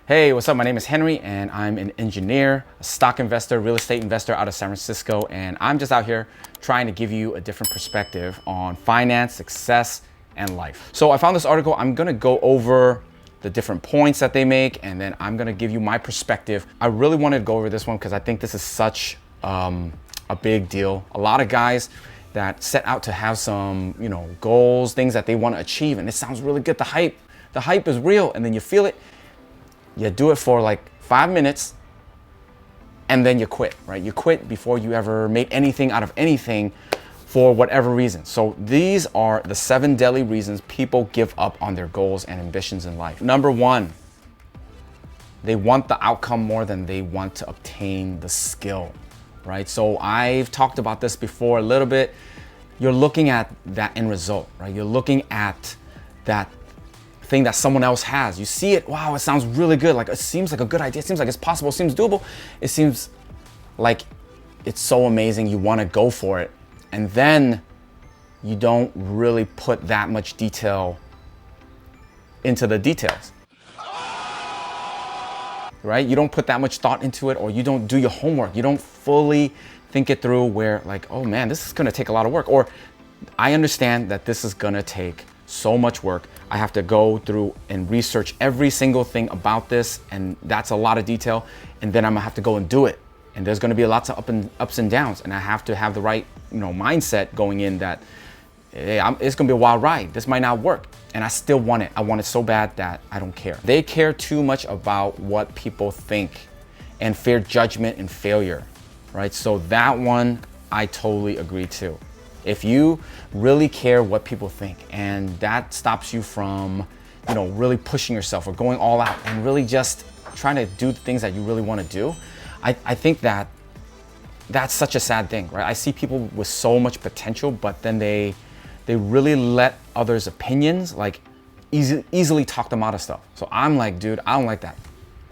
Hey, what's up? My name is Henry and I'm an engineer, a stock investor, real estate investor out of San Francisco. And I'm just out here trying to give you a different perspective on finance, success, and life. So I found this article. I'm gonna go over the different points that they make, and then I'm gonna give you my perspective. I really wanted to go over this one because I think this is such a big deal. A lot of guys that set out to have some, goals, things that they want to achieve, and it sounds really good. The hype is real, and then you feel it. You do it for like 5 minutes and then you quit, right? You quit before you ever made anything out of anything for whatever reason. So these are the 7 deadly reasons people give up on their goals and ambitions in life. Number 1, they want the outcome more than they want to obtain the skill, right? So I've talked about this before a little bit. You're looking at that end result, right? You're looking at that thing that someone else has. You see it, wow, it sounds really good. Like, it seems like a good idea. It seems like it's possible. It seems doable. It seems like it's so amazing. You want to go for it. And then you don't really put that much detail into the details, right? You don't put that much thought into it, or you don't do your homework. You don't fully think it through where like, oh man, this is going to take a lot of work. Or I understand that this is going to take so much work. I have to go through and research every single thing about this, and that's a lot of detail. And then I'm gonna have to go and do it. And there's gonna be lots of ups and downs, and I have to have the right, mindset going in that, hey, it's gonna be a wild ride. This might not work, and I still want it. I want it so bad that I don't care. They care too much about what people think and fear judgment and failure, right? So that one I totally agree to. If you really care what people think, and that stops you from, really pushing yourself or going all out and really just trying to do the things that you really want to do, I think that that's such a sad thing, right? I see people with so much potential, but then they really let others' opinions like easily talk them out of stuff. So I'm like, dude, I don't like that.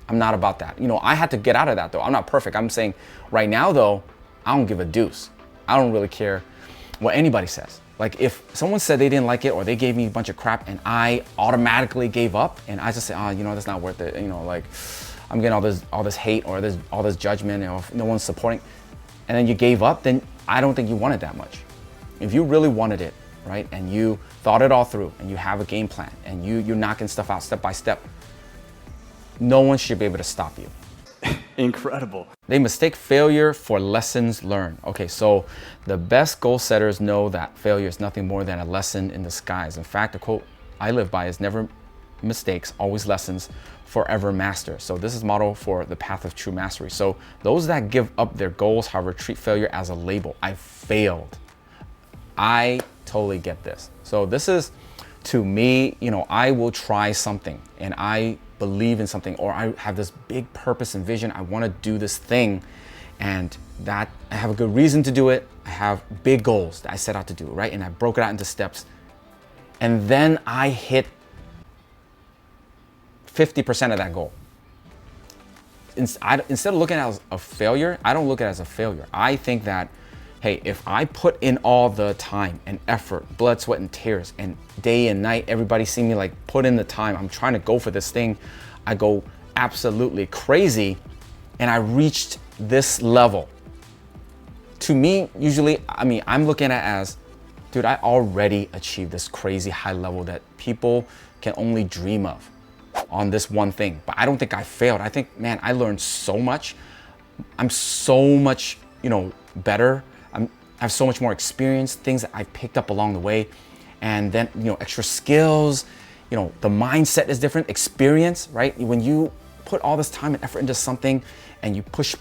I'm not about that. I had to get out of that though. I'm not perfect. I'm saying right now though, I don't give a deuce. I don't really care what anybody says. Like, if someone said they didn't like it or they gave me a bunch of crap and I automatically gave up and I just say, that's not worth it. Like, I'm getting all this hate or all this judgment, if no one's supporting, and then you gave up, then I don't think you wanted that much. If you really wanted it, right, and you thought it all through and you have a game plan and you're knocking stuff out step by step, no one should be able to stop you. Incredible. They mistake failure for lessons learned. Okay, so the best goal setters know that failure is nothing more than a lesson in disguise. In fact, the quote I live by is never mistakes, always lessons, forever master. So this is motto for the path of true mastery. So those that give up their goals, however, treat failure as a label. I failed. I totally get this. So this is, to me, I will try something and I believe in something, or I have this big purpose and vision. I want to do this thing, and that I have a good reason to do it. I have big goals that I set out to do, right? And I broke it out into steps. And then I hit 50% of that goal. Instead of looking at it as a failure, I don't look at it as a failure. I think that, hey, if I put in all the time and effort, blood, sweat, and tears, and day and night, everybody see me like put in the time, I'm trying to go for this thing, I go absolutely crazy, and I reached this level. To me, usually, I'm looking at it as, dude, I already achieved this crazy high level that people can only dream of on this one thing. But I don't think I failed. I think, man, I learned so much. I'm so much, better. I have so much more experience, things that I picked up along the way, and then extra skills. The mindset is different. Experience, right? When you put all this time and effort into something, and you push,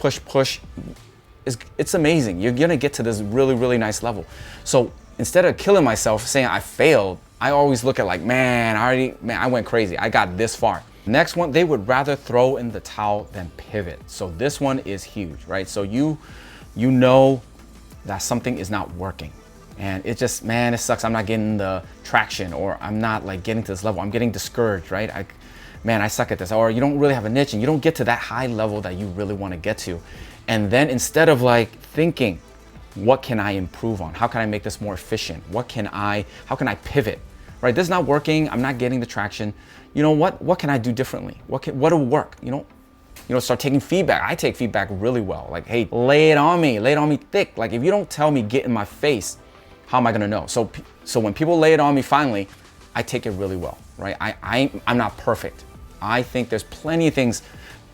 it's amazing. You're gonna get to this really, really nice level. So instead of killing myself saying I failed, I always look at like, I went crazy. I got this far. Next one, they would rather throw in the towel than pivot. So this one is huge, right? So you know that something is not working, and it just, it sucks. I'm not getting the traction, or I'm not like getting to this level. I'm getting discouraged, right? I suck at this. Or you don't really have a niche and you don't get to that high level that you really want to get to. And then instead of like thinking, what can I improve on? How can I make this more efficient? How can I pivot? Right? This is not working. I'm not getting the traction. you know what can I do differently? What'll work? Start taking feedback. I take feedback really well. Like, hey, lay it on me thick. Like, if you don't tell me, get in my face, how am I gonna know? So when people lay it on me finally, I take it really well, right? I'm not perfect. I think there's plenty of things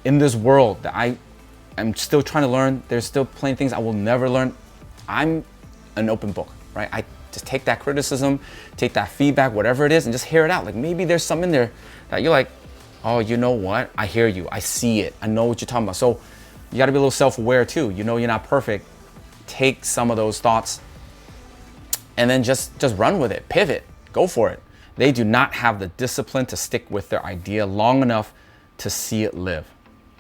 in this world that I'm still trying to learn. There's still plenty of things I will never learn. I'm an open book, right? I just take that criticism, take that feedback, whatever it is, and just hear it out. Like, maybe there's something in there that you're like, oh, you know what? I hear you. I see it. I know what you're talking about. So you got to be a little self-aware too. You know you're not perfect. Take some of those thoughts and then just run with it. Pivot. Go for it. They do not have the discipline to stick with their idea long enough to see it live.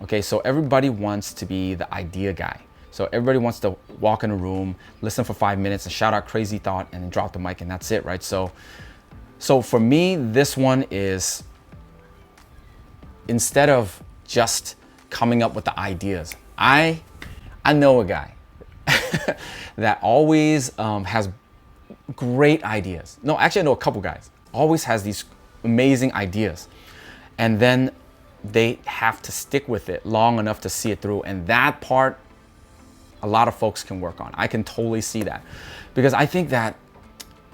Okay, so everybody wants to be the idea guy. So everybody wants to walk in a room, listen for 5 minutes and shout out crazy thought and then drop the mic and that's it, right? So for me, this one is, instead of just coming up with the ideas, I know a guy that always has great ideas. No, actually I know a couple guys. Always has these amazing ideas. And then they have to stick with it long enough to see it through. And that part, a lot of folks can work on. I can totally see that. Because I think that,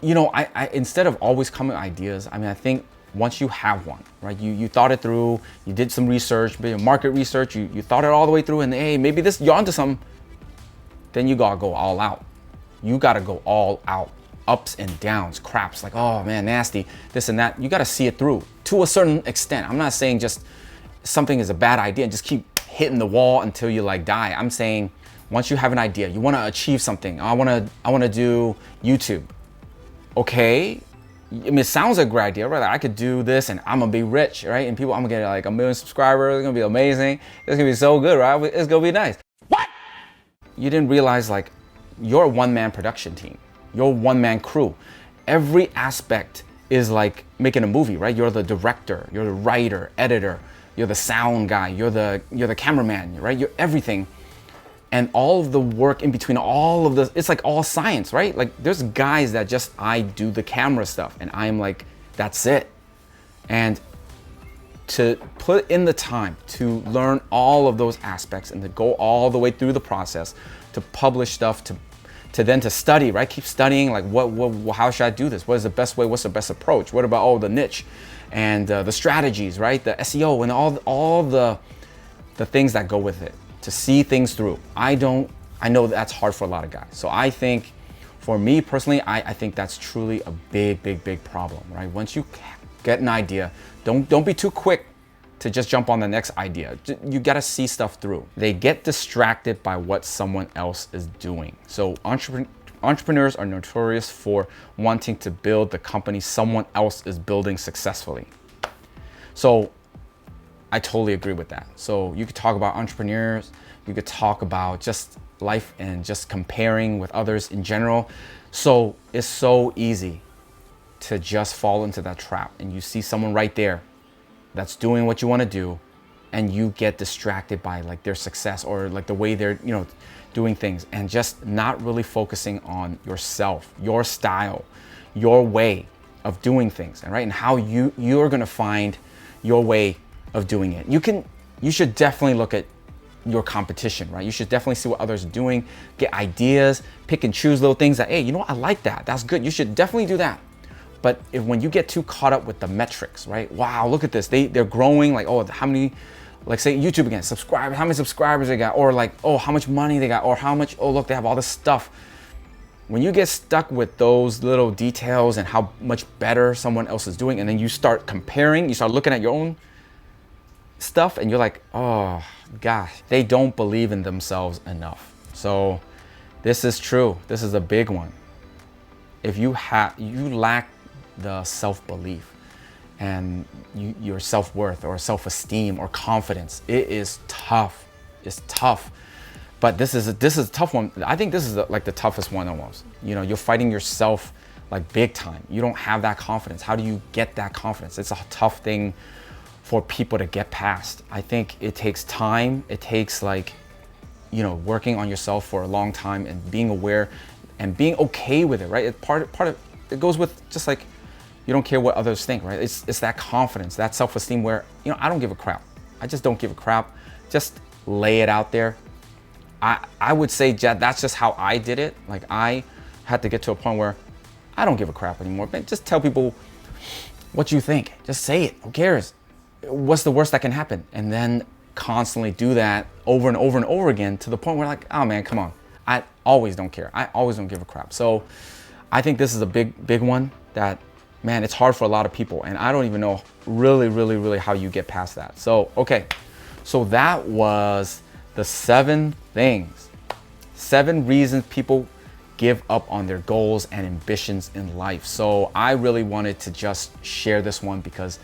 I instead of always coming with ideas, I think once you have one, right? You thought it through, you did some research, market research, you thought it all the way through, and hey, maybe you're onto something, then you gotta go all out. You gotta go all out. Ups and downs, craps, like, oh man, nasty, this and that. You gotta see it through to a certain extent. I'm not saying just something is a bad idea and just keep hitting the wall until you like die. I'm saying once you have an idea, you wanna achieve something. I wanna do YouTube. Okay, it sounds like a great idea, right? Like, I could do this and I'm gonna be rich, right? And I'm gonna get like 1 million subscribers. It's gonna be amazing. It's gonna be so good, right? It's gonna be nice. What? You didn't realize, like, you're a one-man production team. You're a one-man crew. Every aspect is like making a movie, right? You're the director, you're the writer, editor, you're the sound guy, you're the cameraman, right? You're everything. And all of the work in between, all of the, it's like all science, right? Like, there's guys that I do the camera stuff and I'm like, that's it. And to put in the time to learn all of those aspects and to go all the way through the process, to publish stuff, to then to study, right? Keep studying, like, how should I do this? What is the best way? What's the best approach? What about the niche and the strategies, right? The SEO and all the things that go with it, to see things through. I know that's hard for a lot of guys. So I think, for me personally, I think that's truly a big problem, right? Once you get an idea, don't be too quick to just jump on the next idea. You gotta see stuff through. They get distracted by what someone else is doing. So entrepreneurs are notorious for wanting to build the company someone else is building successfully. So I totally agree with that. So you could talk about entrepreneurs, you could talk about just life and just comparing with others in general. So it's so easy to just fall into that trap, and you see someone right there that's doing what you want to do, and you get distracted by like their success or like the way they're doing things, and just not really focusing on yourself, your style, your way of doing things, and right, and how you're gonna find your way of doing it. You should definitely look at your competition, right? You should definitely see what others are doing, get ideas, pick and choose little things that, hey, you know what, I like that, that's good. You should definitely do that. But when you get too caught up with the metrics, right? Wow, look at this. They're growing, like, oh, how many, like, say YouTube again, subscribers, how many subscribers they got, or like, oh, how much money they got, or how much, oh, look, they have all this stuff. When you get stuck with those little details and how much better someone else is doing, and then you start comparing, you start looking at your own stuff, and you're like, oh gosh, they don't believe in themselves enough. So this is true. This is a big one. If you lack the self-belief and your self-worth or self-esteem or confidence, it is tough. It's tough. But this is a tough one. I think this is like the toughest one almost. You're fighting yourself like big time. You don't have that confidence. How do you get that confidence? It's a tough thing for people to get past. I think it takes time. It takes working on yourself for a long time and being aware and being okay with it, right? Part of it goes with just like You don't care what others think, right? It's that confidence, that self-esteem where, you know, I don't give a crap. I just don't give a crap. Just lay it out there. I would say that's just how I did it. Like, I had to get to a point where I don't give a crap anymore. Man, just tell people what you think. Just say it. Who cares? What's the worst that can happen? And then constantly do that over and over and over again to the point where, like, oh man, come on. I always don't care. I always don't give a crap. So I think this is a big one that, man, it's hard for a lot of people. And I don't even know really how you get past that. So, okay. So that was the 7 things, 7 reasons people give up on their goals and ambitions in life. So I really wanted to just share this one because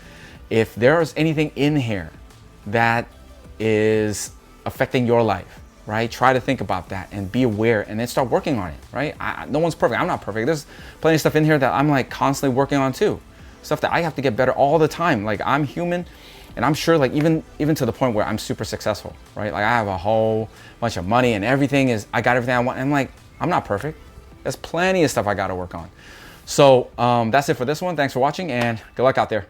if there's anything in here that is affecting your life, right? Try to think about that and be aware and then start working on it, right? No one's perfect. I'm not perfect. There's plenty of stuff in here that I'm like constantly working on too. Stuff that I have to get better all the time. Like, I'm human. And I'm sure, like, even to the point where I'm super successful, right? Like, I have a whole bunch of money and I got everything I want. And I'm like, I'm not perfect. There's plenty of stuff I got to work on. So that's it for this one. Thanks for watching and good luck out there.